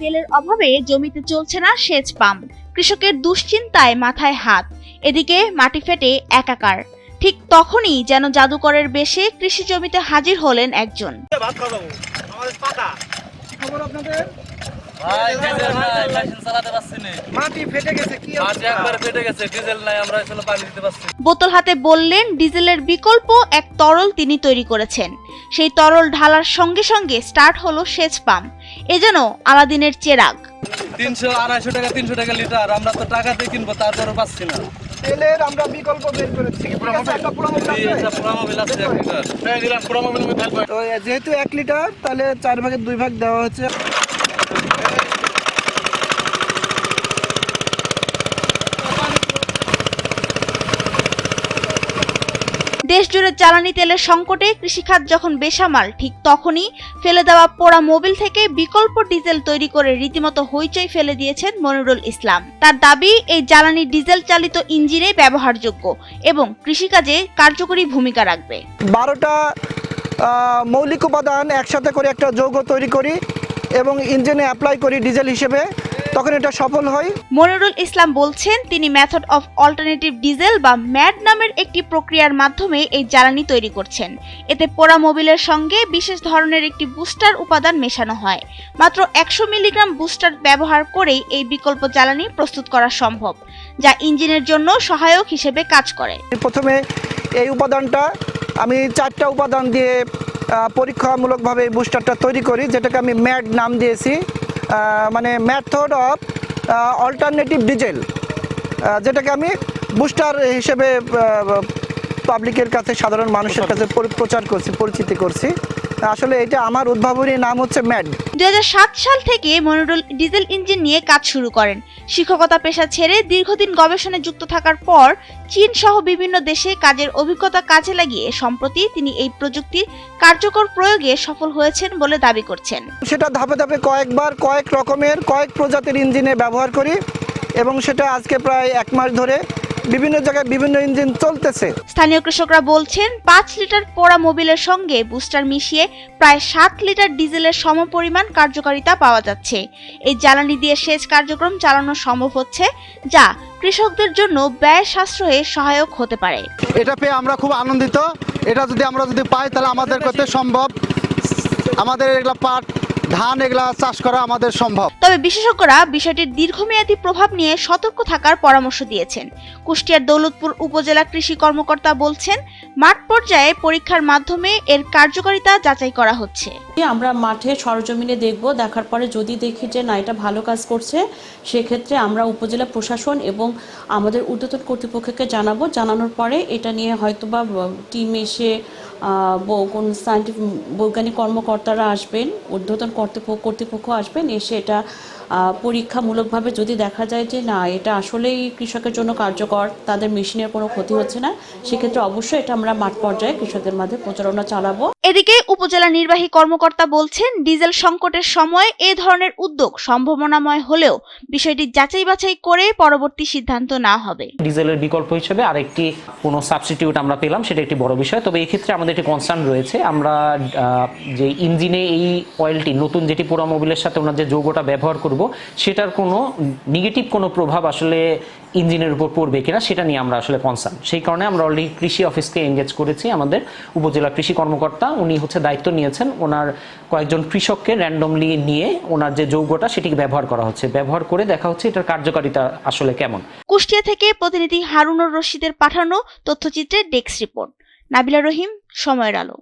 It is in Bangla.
তেলের অভাবে জমিতে চলছে না সেচ পাম্প, কৃষকের দুশ্চিন্তায় মাথায় হাত, এদিকে মাটি ফেটে একাকার। ঠিক তখনই যেন জাদুকরের বেশে কৃষি জমিতে হাজির হলেন একজন। বোতল হাতে বললেন ডিজেলের বিকল্প এক তরল তিনি তৈরি করেছেন। সেই তরল ঢালার সঙ্গে সঙ্গে স্টার্ট হলো সেচ পাম্প। এ যেন আলাদিনের চেরাগ। 300-250 টাকা 300 টাকা লিটার, আমরা তো টাকা দিয়ে কিনবো, তারপরে পাচ্ছি না। তেলের আমরা বিকল্প বের করেছি। তো যেহেতু 1 লিটার, তাহলে 4 ভাগের 2 ভাগ দেওয়া হচ্ছে। দেশ জুড়ে জ্বালানি তেলের সংকটে কৃষিখাত যখন বেসামাল, ঠিক তখনই ফেলে দেওয়া পোড়া মোবিল থেকে বিকল্প ডিজেল তৈরি করে রীতিমতো হইচই ফেলে দিয়েছেন মনিরুল ইসলাম। তার দাবি, এই জ্বালানি ডিজেল চালিত ইঞ্জিনে ব্যবহারযোগ্য এবং কৃষিকাজে কার্যকরী ভূমিকা রাখবে। 12টা মৌলিক উপাদান একসাথে করে একটা যৌগ তৈরি করি এবং ইঞ্জিনে অ্যাপ্লাই করি ডিজেল হিসেবে, তখন এটা সফল হয়। মনিরুল ইসলাম বলছেন, তিনি মেথড অফ অল্টারনেটিভ ডিজেল বা ম্যাড নামের একটি প্রক্রিয়ার মাধ্যমে এই জ্বালানি তৈরি করছেন। এতে পোড়া মোবিলের সঙ্গে বিশেষ ধরনের একটি বুস্টার উপাদান মেশানো হয়। মাত্র 100 মিলিগ্রাম বুস্টার ব্যবহার করেই এই বিকল্প জ্বালানি প্রস্তুত করা সম্ভব, যা ইঞ্জিনের জন্য সহায়ক হিসেবে কাজ করে। প্রথমে এই উপাদানটা আমি 4টা উপাদান দিয়ে পরীক্ষামূলকভাবে এই বুস্টারটা তৈরি করি, যেটাকে আমি ম্যাড নাম দিয়েছি, মানে মেথড অফ অল্টারনেটিভ ডিজেল, যেটাকে আমি বুস্টার হিসেবে পাবলিকের কাছে, সাধারণ মানুষের কাছে প্রচার করছি, পরিচিতি করছি। আসলে এটা আমার উদ্ভাবনী নাম হচ্ছে ম্যাড। 2007 সাল থেকে মনিরুল ডিজেল ইঞ্জিন নিয়ে কাজ শুরু করেন। শিক্ষকতা পেশা ছেড়ে দীর্ঘদিন গবেষণায় যুক্ত থাকার পর চীন সহ বিভিন্ন দেশে কাজের অভিজ্ঞতা কাজে লাগিয়ে সম্প্রতি তিনি এই প্রযুক্তির কার্যকর প্রয়োগে সফল হয়েছেন বলে দাবি করছেন। সেটা ধাপে ধাপে কয়েকবার কয়েক রকমের কয়েক প্রজাতির ইঞ্জিনে ব্যবহার করি এবং সেটা আজকে প্রায় 1 মাস ধরে বিভিন্ন জায়গায় বিভিন্ন ইঞ্জিন চলতেছে। স্থানীয় কৃষকরা বলছেন, 5 লিটার পোড়া মোবিলের সঙ্গে বুস্টার মিশিয়ে প্রায় 7 লিটার ডিজেলের সমপরিমাণ কার্যকারিতা পাওয়া যাচ্ছে। এই জ্বালানি দিয়ে সেচ কার্যক্রম চালানো সম্ভব হচ্ছে, যা কৃষকদের জন্য ব্যয় সাশ্রয়ে সহায়ক হতে পারে। এটা পেয়ে আমরা খুব আনন্দিত। এটা আমরা যদি পাই, তাহলে আমাদের করতে সম্ভব, আমাদের এগুলা পাট, ধান এগুলা চাষ করা আমাদের সম্ভব। তবে বিশেষজ্ঞরা বিষয়টির দীর্ঘমেয়াদী প্রভাব নিয়ে সতর্ক থাকার পরামর্শ দিয়েছেন। কুষ্টিয়ার দৌলতপুর উপজেলা কৃষি কর্মকর্তা বলছেন, মাঠ পর্যায়ে পরীক্ষার মাধ্যমে এর কার্যকারিতা যাচাই করা হচ্ছে। আমরা মাঠে সরজমিনে দেখব, দেখার পরে যদি দেখি যে না এটা ভালো কাজ করছে, সেক্ষেত্রে আমরা উপজেলা প্রশাসন এবং আমাদের ঊর্ধ্বতন কর্তৃপক্ষকে জানানোর পরে এটা নিয়ে হয়তোবা টিম এসে কোন সায়েন্টিফিক বৈজ্ঞানিক কর্মকর্তারা আসবেন, ঊর্ধ্বতন কর্তৃপক্ষ আসবেন, এসে এটা পরীক্ষামূলকভাবে যদি দেখা যায় যে না এটা আসলেই কৃষকের জন্য কার্যকর, তাদের মেশিনের কোনো ক্ষতি হচ্ছে না, সেক্ষেত্রে অবশ্যই এটা আমরা মাঠ পর্যায়ে কৃষকদের মাঝে প্রচারণা চালাবো। এদিকে উপজেলা নির্বাহী কর্মকর্তা বলছেন, ডিজেল সংকটের সময় এ ধরনের উদ্যোগ সম্ভাবনাময় হলেও বিষয়টি যাচাই বাছাই করে পরবর্তী সিদ্ধান্ত নেওয়া হবে। ডিজেলের বিকল্প হিসেবে আরেকটি কোনো সাবস্টিটিউট আমরা পেলাম, সেটা একটি বড় বিষয়। তবে এই ক্ষেত্রে আমাদের একটি কনসার্ন রয়েছে, আমরা যে ইঞ্জিনে এই অয়েলটি নতুন যেটি পোড়া মোবিলের সাথে ওনার যে যৌগটা ব্যবহার করব, সেটার কোনো নেগেটিভ কোনো প্রভাব আসলে ইঞ্জিনের উপর পড়বে কিনা, সেটা নিয়ে আমরা আসলে কনসার্ন। সেই কারণে আমরা অলরেডি কৃষি অফিসকে এনগেজ করেছি। আমাদের উপজেলা কৃষি কর্মকর্তা উনি দায়িত্ব নিয়েছেন, ওনার কয়েকজন কৃষককে র্যান্ডমলি নিয়ে ওনার যে যৌগটা সেটিকে ব্যবহার করা হচ্ছে, ব্যবহার করে দেখা হচ্ছে এটার কার্যকারিতা আসলে কেমন। কুষ্টিয়া থেকে প্রতিনিধি হারুনুর রশিদের পাঠানো তথ্যচিত্রের ডেস্ক রিপোর্ট। নাবিলা রহিম, সময়ের আলো।